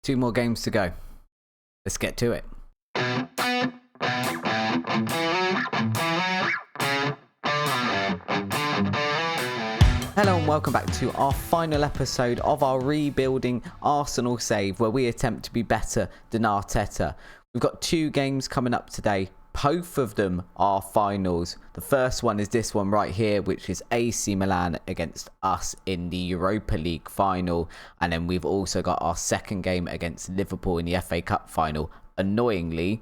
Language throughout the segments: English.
2 more games to go. Let's get to it. Hello and welcome back to our final episode of our rebuilding Arsenal save, where we attempt to be better than Arteta. We've got 2 games coming up today. Both of them are finals. The first one is this one right here, which is AC Milan against us in the Europa League final. And then we've also got our second game against Liverpool in the FA Cup final. Annoyingly,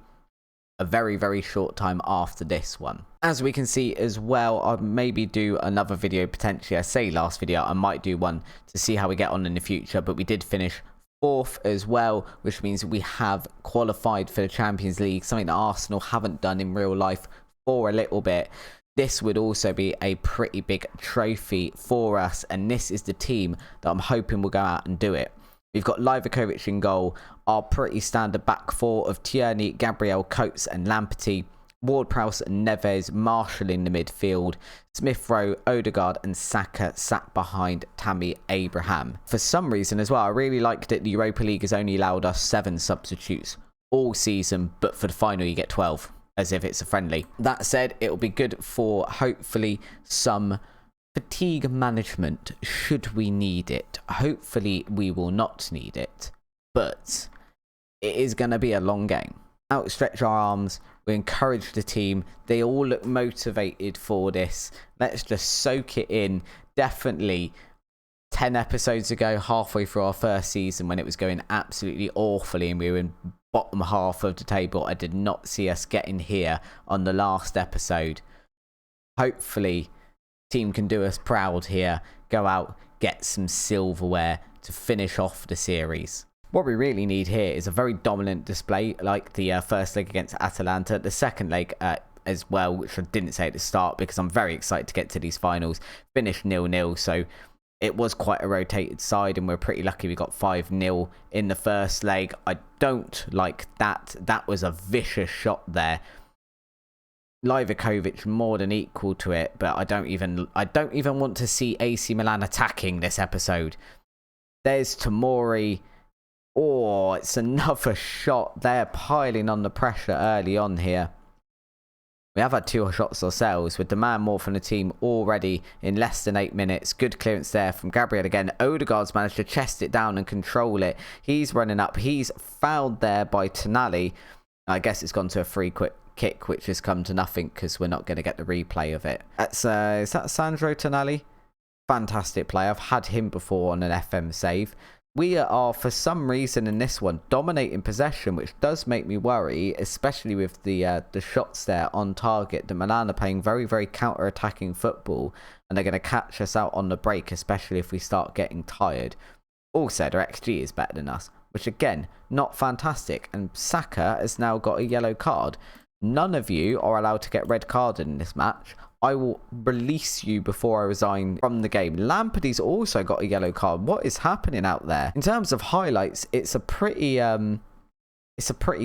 a very, very short time after this one. As we can see as well, I'll maybe do another video potentially. I say last video, I might do one to see how we get on in the future. But we did finish 4th as well, which means we have qualified for the Champions League, something that Arsenal haven't done in real life for a little bit. This would also be a pretty big trophy for us, and this is the team that I'm hoping will go out and do it. We've got Livakovic in goal, our pretty standard back 4 of Tierney, Gabriel, Coates and Lamptey, Ward-Prowse and Neves, Marshall in the midfield, Smith Rowe, Odegaard and Saka sat behind Tammy Abraham. For some reason as well, I really like that the Europa League has only allowed us 7 substitutes all season, but for the final you get 12, as if it's a friendly. That said, it'll be good for hopefully some fatigue management should we need it. Hopefully we will not need it, but it is going to be a long game. Outstretch our arms, we encourage the team, they all look motivated for this. Let's just soak it in. Definitely 10 episodes ago, halfway through our first season, when it was going absolutely awfully and we were in bottom half of the table, I did not see us getting here on the last episode. Hopefully team can do us proud here, go out, get some silverware to finish off the series. What we really need here is a very dominant display, like the first leg against Atalanta, the second leg as well, which I didn't say at the start because I'm very excited to get to these finals. Finished 0-0, so it was quite a rotated side and we're pretty lucky we got 5-0 in the first leg. I don't like that. That was a vicious shot there. Livakovic more than equal to it, but I don't even want to see AC Milan attacking this episode. There's Tomori. Oh, it's another shot. They're piling on the pressure early on here. We have had 2 shots ourselves. We demand more from the team already in less than 8 minutes. Good clearance there from Gabriel again. Odegaard's managed to chest it down and control it. He's running up. He's fouled there by Tonali. I guess it's gone to a free kick, which has come to nothing because we're not going to get the replay of it. Is that Sandro Tonali? Fantastic play. I've had him before on an FM save. We are, for some reason in this one, dominating possession, which does make me worry, especially with the shots there on target. The Milan are playing very, very counter-attacking football, and they're going to catch us out on the break, especially if we start getting tired. Also, their XG is better than us, which again, not fantastic. And Saka has now got a yellow card. None of you are allowed to get red carded in this match. I will release you before I resign from the game. Lamptey's also got a yellow card. What is happening out there? In terms of highlights, it's a pretty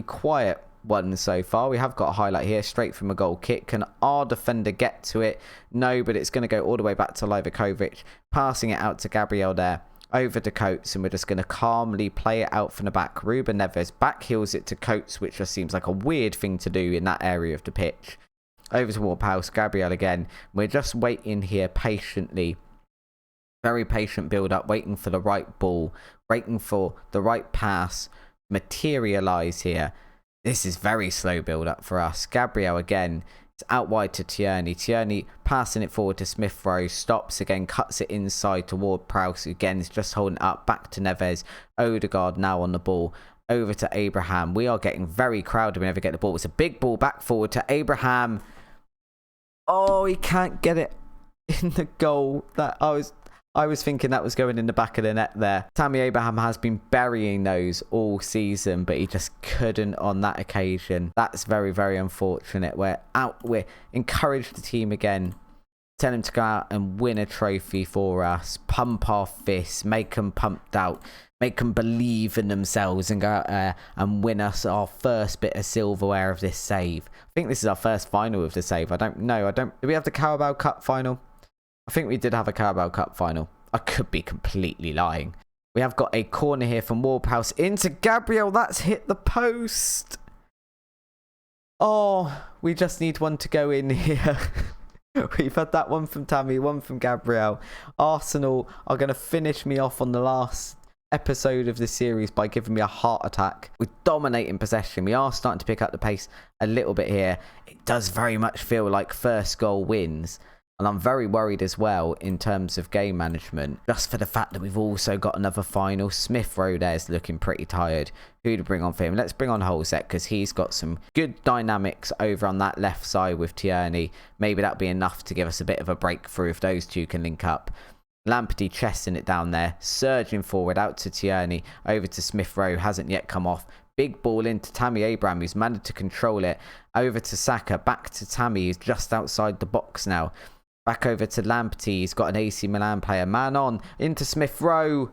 quiet one so far. We have got a highlight here, straight from a goal kick. Can our defender get to it? No, but it's going to go all the way back to Livakovic, passing it out to Gabriel there, over to Coates, and we're just going to calmly play it out from the back. Ruben Neves backheels it to Coates, which just seems like a weird thing to do in that area of the pitch. Over to Ward-Prowse, Gabriel again. We're just waiting here patiently. Very patient build up, waiting for the right ball, waiting for the right pass, materialise here. This is very slow build up for us. Gabriel again. It's out wide to Tierney. Tierney passing it forward to Smith Rowe. Stops again, cuts it inside to Ward-Prowse. Again, is just holding it up. Back to Neves. Odegaard now on the ball. Over to Abraham. We are getting very crowded whenever we get the ball. It's a big ball back forward to Abraham. Oh, he can't get it in the goal. That I was thinking that was going in the back of the net there. Tammy Abraham has been burying those all season, but he just couldn't on that occasion. That's very, very unfortunate. We're encourage the team again. Tell them to go out and win a trophy for us. Pump our fists, make them pumped out. Make them believe in themselves and go out there and win us our first bit of silverware of this save. I think this is our first final of the save. I don't know. Did we have the Carabao Cup final? I think we did have a Carabao Cup final. I could be completely lying. We have got a corner here from Ward-Prowse into Gabriel. That's hit the post. Oh, we just need one to go in here. We've had that one from Tammy, one from Gabriel. Arsenal are going to finish me off on the last episode of the series by giving me a heart attack. We're dominating possession. We are starting to pick up the pace a little bit here. It does very much feel like first goal wins. And I'm very worried as well in terms of game management. Just for the fact that we've also got another final. Smith Rowe there is looking pretty tired. Who to bring on for him? Let's bring on Holzek because he's got some good dynamics over on that left side with Tierney. Maybe that'll be enough to give us a bit of a breakthrough if those two can link up. Lamptey chesting it down there. Surging forward out to Tierney. Over to Smith Rowe. Hasn't yet come off. Big ball into Tammy Abraham, who's managed to control it. Over to Saka. Back to Tammy, who's just outside the box now. Back over to Lamptey. He's got an AC Milan player. Man on. Into Smith Rowe.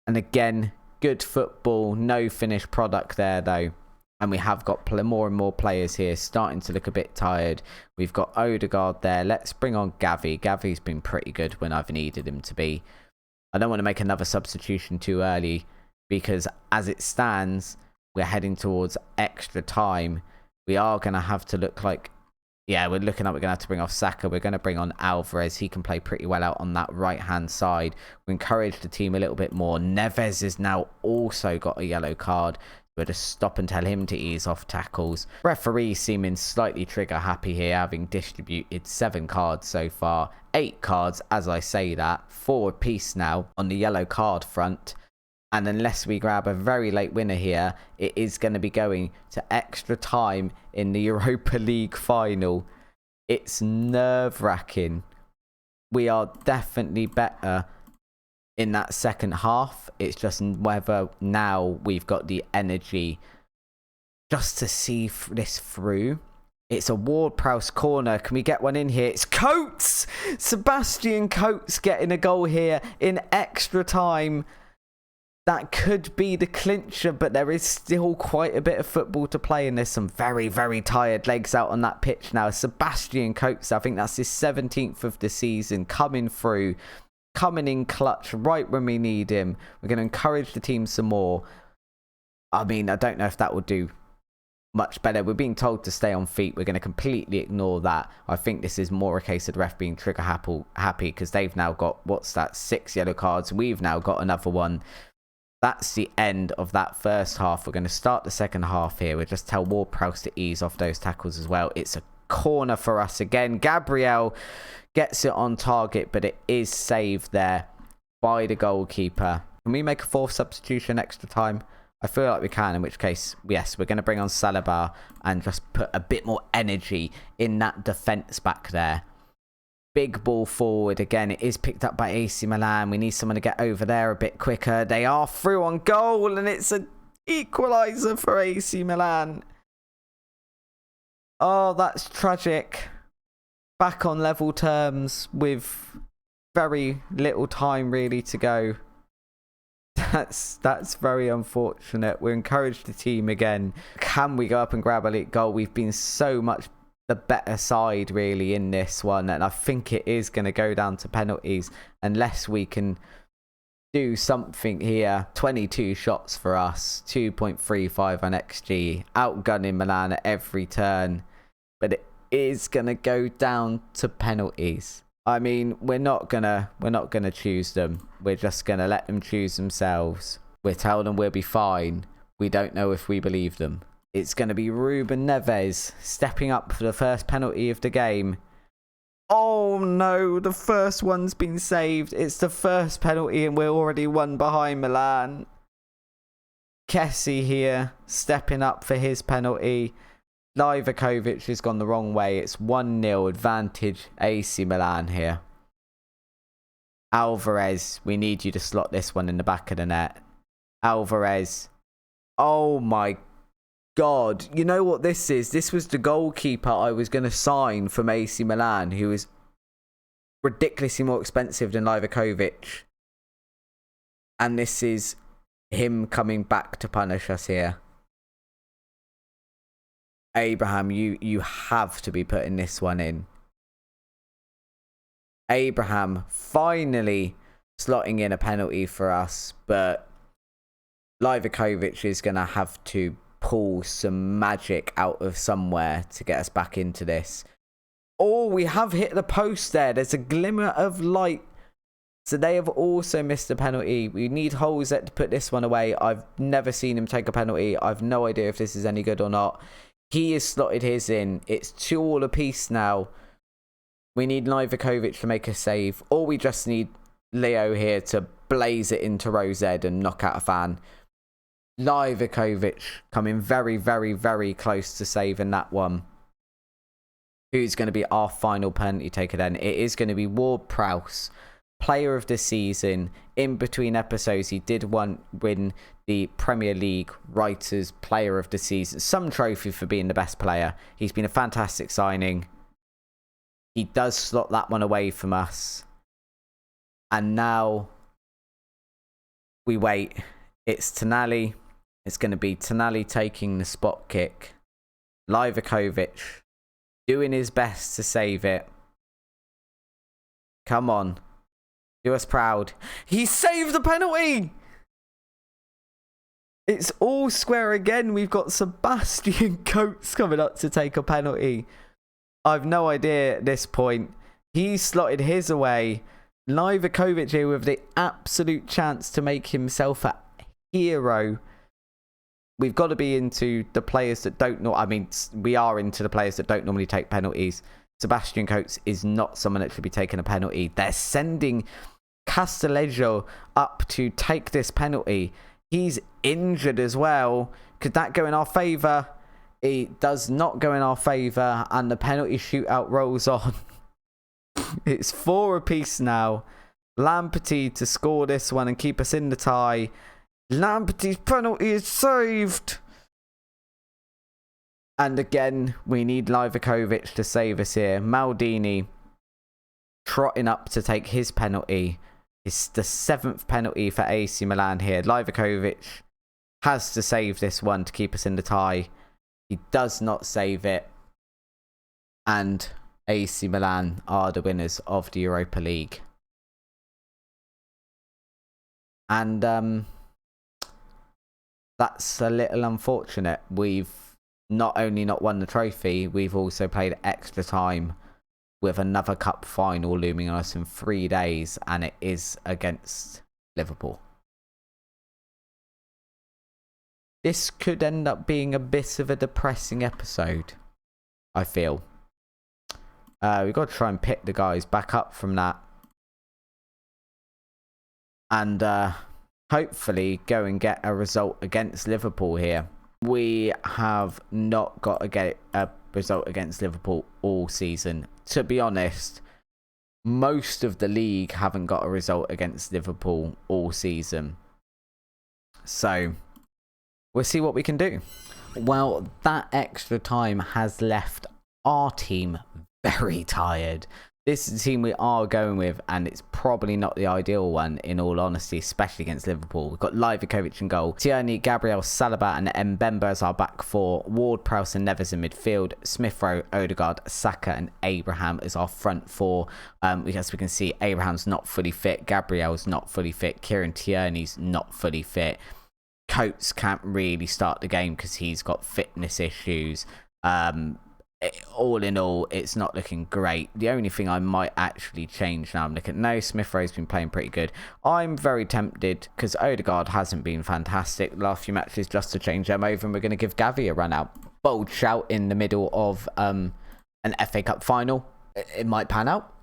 And again, good football. No finished product there, though. And we have got more and more players here starting to look a bit tired. We've got Odegaard there. Let's bring on Gavi. Gavi's been pretty good when I've needed him to be. I don't want to make another substitution too early because as it stands, we're heading towards extra time. We are going to have to look like... Yeah, we're looking like we're going to have to bring off Saka. We're going to bring on Alvarez. He can play pretty well out on that right-hand side. We encourage the team a little bit more. Neves has now also got a yellow card. We'll just stop and tell him to ease off tackles. Referee seeming slightly trigger happy here, having distributed 7 cards so far. 8 cards, as I say that. 4 apiece now on the yellow card front. And unless we grab a very late winner here, it is going to be going to extra time in the Europa League final. It's nerve-wracking. We are definitely better in that second half. It's just whether now we've got the energy just to see this through. It's a Ward-Prowse corner. Can we get one in here? It's Coates! Sebastian Coates getting a goal here in extra time. That could be the clincher, but there is still quite a bit of football to play, and there's some very, very tired legs out on that pitch now. Sebastian Coates, I think that's his 17th of the season, coming through, coming in clutch right when we need him. We're going to encourage the team some more. I mean, I don't know if that will do much better. We're being told to stay on feet. We're going to completely ignore that. I think this is more a case of the ref being trigger happy because they've now got, what's that, 6 yellow cards. We've now got another one. That's the end of that first half. We're going to start the second half here. We'll just tell Ward-Prowse to ease off those tackles as well. It's a corner for us again. Gabriel gets it on target, but it is saved there by the goalkeeper. Can we make a 4th substitution extra time? I feel like we can, in which case, yes, we're going to bring on Saliba and just put a bit more energy in that defence back there. Big ball forward. Again, it is picked up by AC Milan. We need someone to get over there a bit quicker. They are through on goal, and it's an equaliser for AC Milan. Oh, that's tragic. Back on level terms with very little time really to go. That's very unfortunate. We encourage the team again. Can we go up and grab a late goal? We've been so much the better side really in this one, and I think it is going to go down to penalties unless we can do something here. 22 shots for us, 2.35 on XG, outgunning Milan at every turn, but it is going to go down to penalties. I mean, we're not gonna choose them. We're just gonna let them choose themselves. We're telling them we'll be fine. We don't know if we believe them. It's going to be Ruben Neves stepping up for the first penalty of the game. Oh no, the first one's been saved. It's the first penalty and we're already 1 behind Milan. Kessie here stepping up for his penalty. Livakovic has gone the wrong way. It's 1-0 advantage AC Milan here. Alvarez, we need you to slot this one in the back of the net. Alvarez. Oh my God. You know what this is? This was the goalkeeper I was going to sign from AC Milan, who is ridiculously more expensive than Livakovic. And this is him coming back to punish us here. Abraham, you have to be putting this one in. Abraham finally slotting in a penalty for us, but Livakovic is going to have to pull some magic out of somewhere to get us back into this. Oh, we have hit the post there. There's a glimmer of light. So they have also missed a penalty. We need Holzet to put this one away. I've never seen him take a penalty. I've no idea if this is any good or not. He has slotted his in. It's 2-2 apiece now. We need Livakovic to make a save. Or we just need Leo here to blaze it into row Z and knock out a fan. Livakovic coming very, very, very close to saving that one. Who's going to be our final penalty taker then? It is going to be Ward-Prowse, player of the season. In between episodes, he did win the Premier League Writers Player of the Season. Some trophy for being the best player. He's been a fantastic signing. He does slot that one away from us. And now we wait. It's Tonali. It's going to be Tonali taking the spot kick. Livakovic doing his best to save it. Come on. Do us proud. He saved the penalty! It's all square again. We've got Sebastian Coates coming up to take a penalty. I've no idea at this point. He slotted his away. Livakovic here with the absolute chance to make himself a hero. We've got to be into the players that don't know. I mean, we are into the players that don't normally take penalties. Sebastian Coates is not someone that should be taking a penalty. They're sending Castillejo up to take this penalty. He's injured as well. Could that go in our favour? It does not go in our favour, and the penalty shootout rolls on. It's 4 apiece now. Lamperty to score this one and keep us in the tie. Lamperty's penalty is saved. And again, we need Livakovic to save us here. Maldini trotting up to take his penalty. It's the 7th penalty for AC Milan here. Livakovic has to save this one to keep us in the tie. He does not save it. And AC Milan are the winners of the Europa League. And that's a little unfortunate. We've not only not won the trophy, we've also played extra time with another cup final looming on us in 3 days, and it is against Liverpool. This could end up being a bit of a depressing episode, I feel. We've got to try and pick the guys back up from that. And hopefully go and get a result against Liverpool here. We have not got to get a result against Liverpool all season. To be honest, most of the league haven't got a result against Liverpool all season. So we'll see what we can do. Well, that extra time has left our team very tired. This is the team we are going with, and it's probably not the ideal one, in all honesty, especially against Liverpool. We've got Livakovic in goal, Tierney, Gabriel, Saliba and Mbemba as our back four, Ward, Prowse and Neves in midfield, Smith Rowe, Odegaard, Saka and Abraham as our front four. As we can see, Abraham's not fully fit, Gabriel's not fully fit, Kieran Tierney's not fully fit. Coates can't really start the game because he's got fitness issues. All in all, it's not looking great. The only thing I might actually change now, I'm looking at, no, Smith Rowe's been playing pretty good. I'm very tempted because Odegaard hasn't been fantastic the last few matches, just to change them over, and we're going to give Gavi a run out. Bold shout in the middle of an FA Cup final. It might pan out.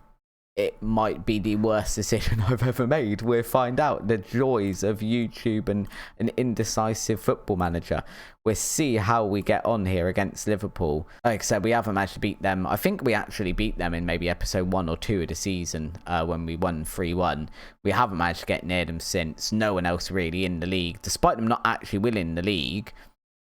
It might be the worst decision I've ever made. We'll find out. The joys of YouTube and an indecisive football manager. We'll see how we get on here against Liverpool. Like I said, we haven't managed to beat them. I think we actually beat them in maybe episode 1 or 2 of the season when we won 3-1. We haven't managed to get near them since. No one else really in the league, despite them not actually winning the league.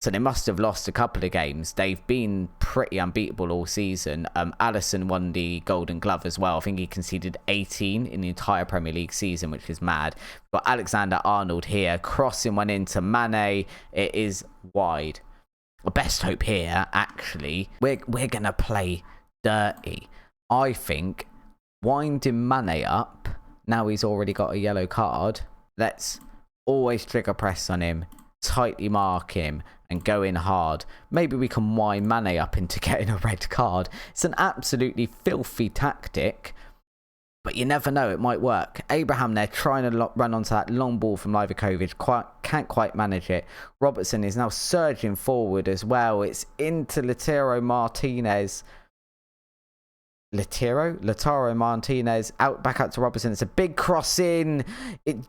So they must have lost a couple of games. They've been pretty unbeatable all season. Alisson won the Golden Glove as well. I think he conceded 18 in the entire Premier League season, which is mad. We've got Alexander-Arnold here, crossing one into Mane. It is wide. Best hope here, actually. We're going to play dirty. I think winding Mane up now he's already got a yellow card. Let's always trigger press on him, tightly mark him, and go in hard. Maybe we can wind Mane up into getting a red card. It's an absolutely filthy tactic, but you never know, it might work. Abraham there trying to run onto that long ball from Livakovic. Can't quite manage it. Robertson is now surging forward as well. It's into Lautaro Martinez. Lautaro Martinez back out to Robertson. It's a big cross in. It's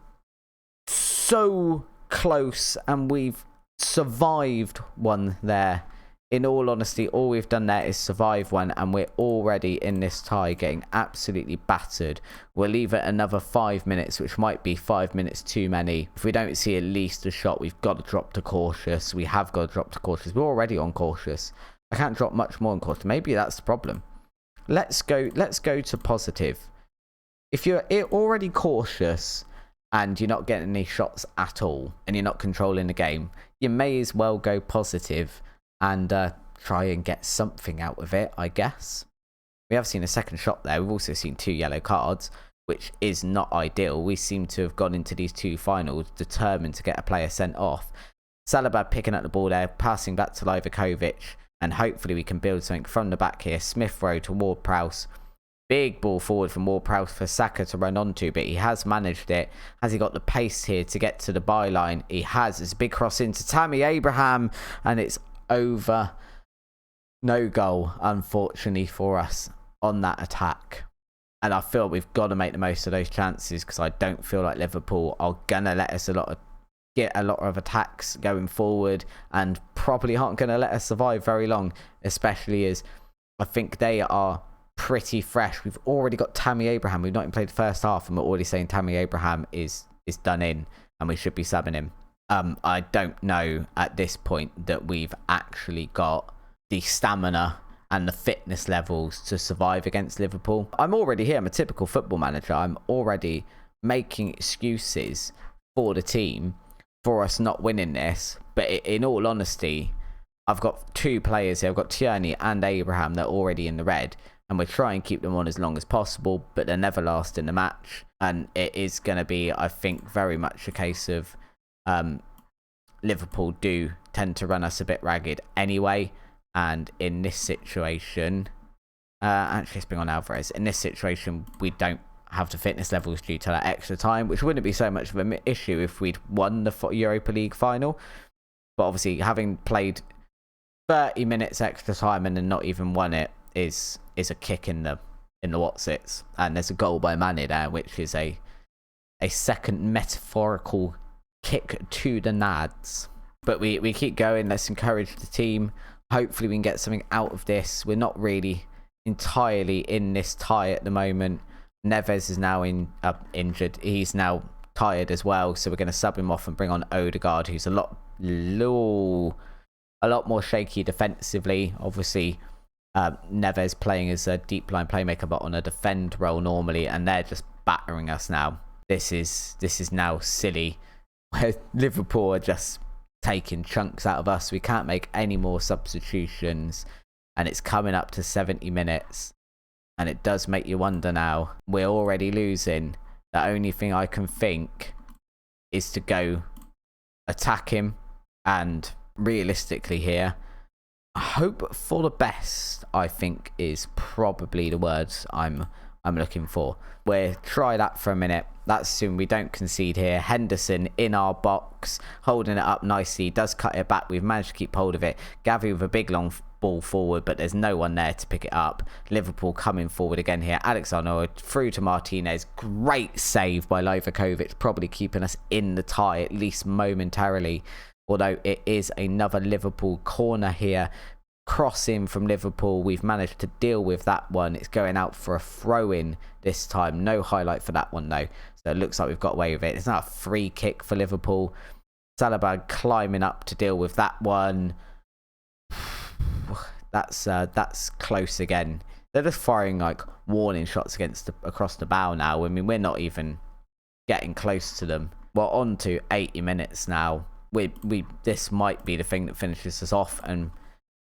so close, and we've survived one there. In all honesty, all we've done there is survive one, and we're already in this tie getting absolutely battered. We'll leave it another 5 minutes, which might be 5 minutes too many. If we don't see at least a shot, we've got to drop to cautious. We have got to drop to cautious. We're already on cautious. I can't drop much more on cautious. Maybe that's the problem. Let's go to positive. If you're already cautious and you're not getting any shots at all and you're not controlling the game, you may as well go positive and try and get something out of it, I guess. We have seen a second shot there. We've also seen 2 yellow cards, which is not ideal. We seem to have gone into these 2 finals determined to get a player sent off. Salabad picking up the ball there, passing back to Livakovic, and hopefully we can build something from the back here. Smith Rowe to Ward-Prowse. Big ball forward from Ward-Prowse for Saka to run onto, but he has managed it. Has he got the pace here to get to the byline? He has. It's a big cross into Tammy Abraham, and it's over. No goal, unfortunately for us, on that attack. And I feel we've got to make the most of those chances, because I don't feel like Liverpool are going to let us get a lot of attacks going forward, and probably aren't going to let us survive very long, especially as I think they are pretty fresh. We've already got Tammy Abraham. We've not even played the first half, and we're already saying Tammy Abraham is done in, and we should be subbing him. I don't know at this point that we've actually got the stamina and the fitness levels to survive against Liverpool. I'm already here. I'm a typical football manager. I'm already making excuses for the team for us not winning this. But in all honesty, I've got 2 players here. I've got Tierney and Abraham. They're already in the red, and we try and keep them on as long as possible, but they're never last in the match. And it is going to be, I think, very much a case of Liverpool do tend to run us a bit ragged anyway. And in this situation, actually it's been on Alvarez. In this situation, we don't have the fitness levels due to that extra time, which wouldn't be so much of an issue if we'd won the Europa League final. But obviously, having played 30 minutes extra time and then not even won it is a kick in the whatsits. And there's a goal by Mane there, which is a second metaphorical kick to the nads. But we keep going. Let's encourage the team. Hopefully we can get something out of this. We're not really entirely in this tie at the moment. Neves is now injured. He's now tired as well, so we're going to sub him off and bring on Odegaard, who's a lot more shaky defensively. Obviously, Neves playing as a deep line playmaker, but on a defend role normally, and they're just battering us now. This is now silly, where Liverpool are just taking chunks out of us. We can't make any more substitutions, and it's coming up to 70 minutes, and it does make you wonder now. We're already losing. The only thing I can think is to go attack him, and realistically here, hope for the best, I think, is probably the words I'm looking for. We'll try that for a minute. That's assuming we don't concede here. Henderson in our box, holding it up nicely. Does cut it back. We've managed to keep hold of it. Gavi with a big long ball forward, but there's no one there to pick it up. Liverpool coming forward again here. Alexander through to Martinez. Great save by Livakovic, probably keeping us in the tie, at least momentarily. Although it is another Liverpool corner here. Cross in from Liverpool. We've managed to deal with that one. It's going out for a throw-in this time. No highlight for that one, though. So it looks like we've got away with it. It's now a free kick for Liverpool. Salabad climbing up to deal with that one. That's close again. They're just firing like warning shots across the bow now. I mean, we're not even getting close to them. We're on to 80 minutes now. This might be the thing that finishes us off and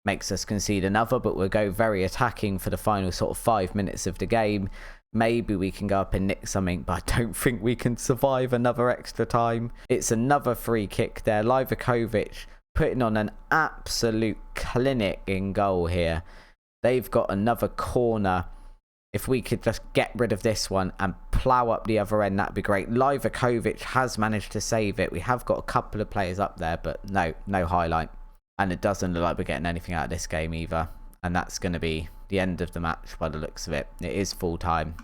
makes us concede another, but we'll go very attacking for the final sort of 5 minutes of the game. maybe we can go up and nick something, but I don't think we can survive another extra time. It's another free kick there. Livakovic putting on an absolute clinic in goal here. They've got another corner. If we could just get rid of this one and plough up the other end, that'd be great. Livakovic has managed to save it. We have got a couple of players up there, but no highlight. And it doesn't look like we're getting anything out of this game either. And that's going to be the end of the match by the looks of it. It is full time.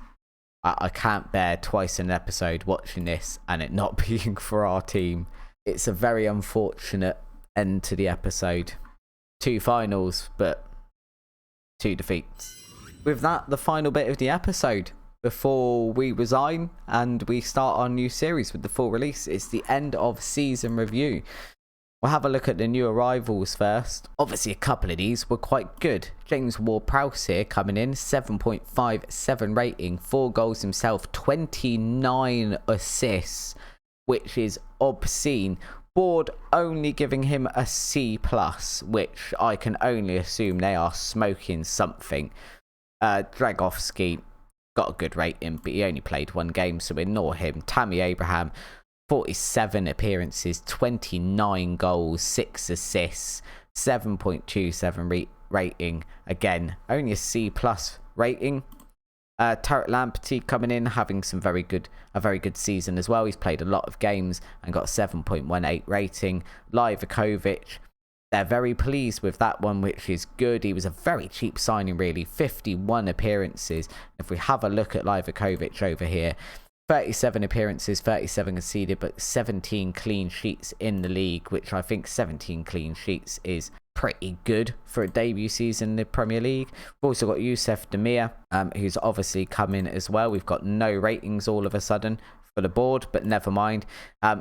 I can't bear twice in an episode watching this and it not being for our team. It's a very unfortunate end to the episode. 2 finals, but 2 defeats. With that, the final bit of the episode before we resign and we start our new series with the full release. It's the end of season review. We'll have a look at the new arrivals first. Obviously, a couple of these were quite good. James Ward-Prowse here coming in, 7.57 rating, 4 goals himself, 29 assists, which is obscene. Board only giving him a C+, which I can only assume they are smoking something. Dragovski got a good rating, but he only played 1 game, so ignore him. Tammy Abraham, 47 appearances, 29 goals, 6 assists, 7.27 rating. Again, only a C+ rating. Tarek Lamptey coming in, having a very good season as well. He's played a lot of games and got a 7.18 rating. Livakovic, they're very pleased with that one, which is good. He was a very cheap signing, really. 51 appearances. If we have a look at Livakovic over here, 37 appearances, 37 conceded, but 17 clean sheets in the league, which I think 17 clean sheets is pretty good for a debut season in the Premier League. We've also got Youssef Demir, who's obviously come in as well. We've got no ratings all of a sudden for the board, but never mind.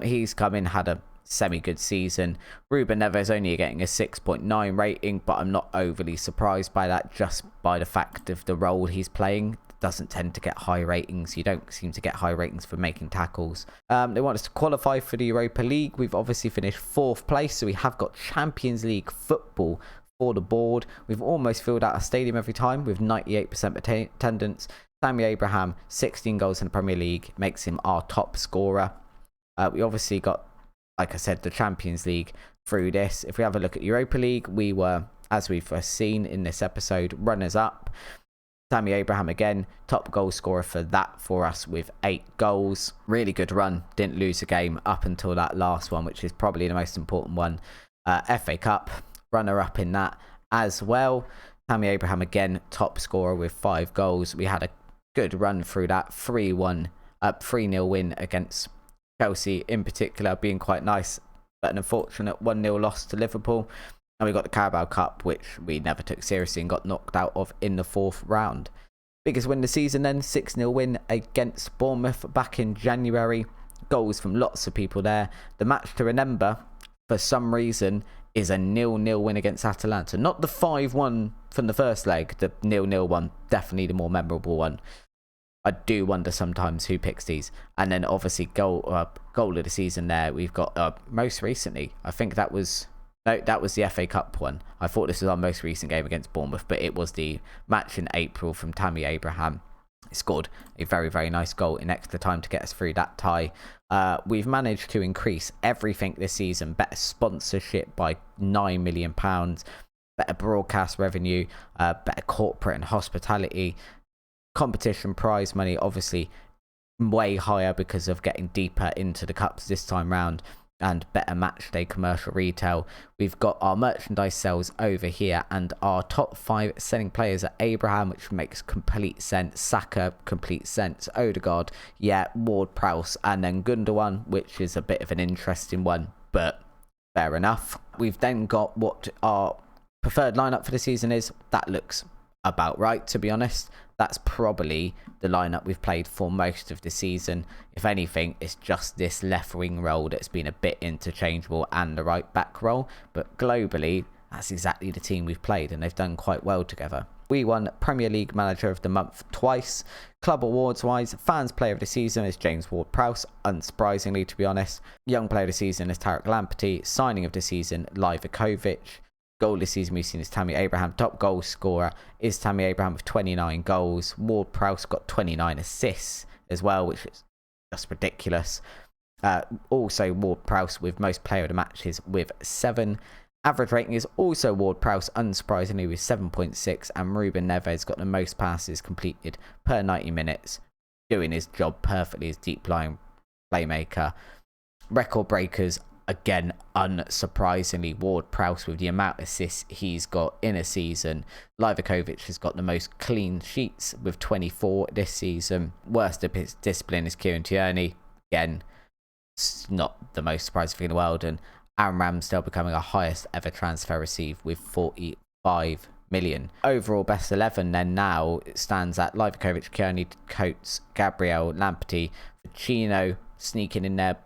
He's come in, had a semi-good season. Ruben Neves only getting a 6.9 rating, but I'm not overly surprised by that, just by the fact of the role he's playing. Doesn't tend to get high ratings. You don't seem to get high ratings for making tackles. They want us to qualify for the Europa League. We've obviously finished 4th place, so we have got Champions League football for the board. We've almost filled out a stadium every time with 98% attendance. Tammy Abraham, 16 goals in the Premier League, makes him our top scorer. We obviously got, like I said, the Champions League through this. If we have a look at Europa League, we were, as we've seen in this episode, runners-up. Tammy Abraham again, top goal scorer for that for us with 8 goals. Really good run. Didn't lose a game up until that last one, which is probably the most important one. FA Cup, runner-up in that as well. Tammy Abraham again, top scorer with 5 goals. We had a good run through that. 3-1, 3-0 win against Chelsea in particular, being quite nice, but an unfortunate 1-0 loss to Liverpool. And we got the Carabao Cup, which we never took seriously and got knocked out of in the 4th round. Biggest win of the season then, 6-0 win against Bournemouth back in January. Goals from lots of people there. The match to remember, for some reason, is a 0-0 win against Atalanta. Not the 5-1 from the first leg, the 0-0 one, definitely the more memorable one. I do wonder sometimes who picks these. And then obviously goal of the season there, we've got most recently, I think that was... No, that was the FA Cup one. I thought this was our most recent game against Bournemouth, but it was the match in April from Tammy Abraham. He scored a very, very nice goal in extra time to get us through that tie. We've managed to increase everything this season. Better sponsorship by £9 million. Better broadcast revenue. Better corporate and hospitality. Competition prize money, obviously, way higher because of getting deeper into the cups this time round. And better match day commercial retail. We've got our merchandise sales over here, and our top 5 selling players are Abraham, which makes complete sense. Saka, complete sense. Odegaard, yeah. Ward-Prowse, and then Gundogan, which is a bit of an interesting one, but fair enough. We've then got what our preferred lineup for the season is. That looks about right, to be honest. That's probably the lineup we've played for most of the season. If anything, it's just this left wing role that's been a bit interchangeable, and the right back role. But globally, that's exactly the team we've played, and they've done quite well together. We won Premier League Manager of the Month twice. Club awards wise, Fans Player of the Season is James Ward-Prowse, unsurprisingly, to be honest. Young Player of the Season is Tarek Lamptey. Signing of the Season, Livakovic. goal this season we've seen is Tammy Abraham. Top goal scorer is Tammy Abraham with 29 goals. Ward-Prowse got 29 assists as well, which is just ridiculous. Also Ward-Prowse with most player of the matches with 7. Average rating is also Ward-Prowse, unsurprisingly, with 7.6, and Ruben Neves got the most passes completed per 90 minutes, doing his job perfectly as deep-lying playmaker. Record breakers, again, unsurprisingly, Ward-Prowse with the amount of assists he's got in a season. Livakovic has got the most clean sheets with 24 this season. Worst discipline is Kieran Tierney. Again, it's not the most surprising thing in the world, and Aaron Ramsdale becoming our highest ever transfer received with 45 million. Overall best 11 then now it stands at Livakovic, Kearney, Coates, Gabriel, Lamperty, Ficino sneaking in there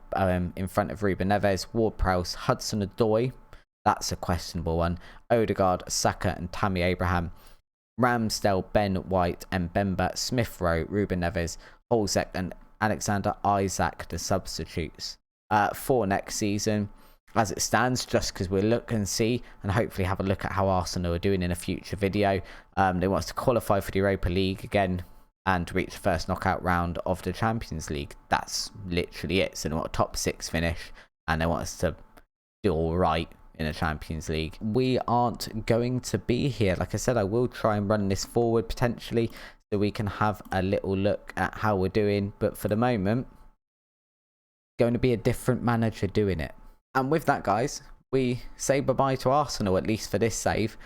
in front of Ruben Neves, Ward-Prowse, Hudson-Odoi, that's a questionable one, Odegaard, Saka and Tammy Abraham, Ramsdale, Ben White, Mbemba, Smith Rowe, Ruben Neves, Holzek and Alexander Isaac, the substitutes. For next season, as it stands, just because we'll look and see and hopefully have a look at how Arsenal are doing in a future video. They want us to qualify for the Europa League again and reach the first knockout round of the Champions League. That's literally it. So they want a top 6 finish and they want us to do all right in the Champions League. We aren't going to be here. Like I said, I will try and run this forward potentially so we can have a little look at how we're doing. But for the moment, going to be a different manager doing it. And with that, guys, we say bye-bye to Arsenal, at least for this save.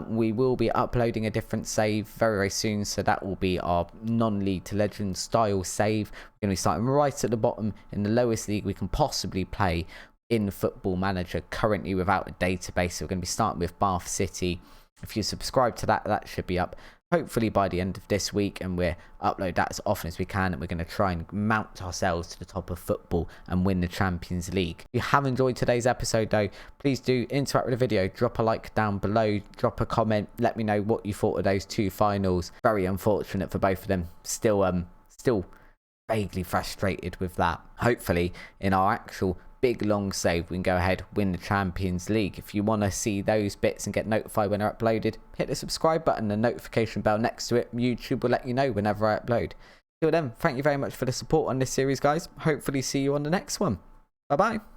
We will be uploading a different save very, very soon. So that will be our non-League to Legends style save. We're going to be starting right at the bottom in the lowest league we can possibly play in Football Manager, currently without a database. So we're going to be starting with Bath City. If you subscribe to that, that should be up hopefully by the end of this week, and we'll upload that as often as we can, and we're going to try and mount ourselves to the top of football and win the Champions League. If you have enjoyed today's episode though, please do interact with the video, drop a like down below, drop a comment, let me know what you thought of those 2 finals. Very unfortunate for both of them. Still vaguely frustrated with that. Hopefully in our actual big long save we can go ahead, win the Champions League. If you want to see those bits and get notified when they're uploaded, hit the subscribe button and the notification bell next to it. YouTube will let you know whenever I upload. Till then, thank you very much for the support on this series, guys. Hopefully see you on the next one. Bye bye.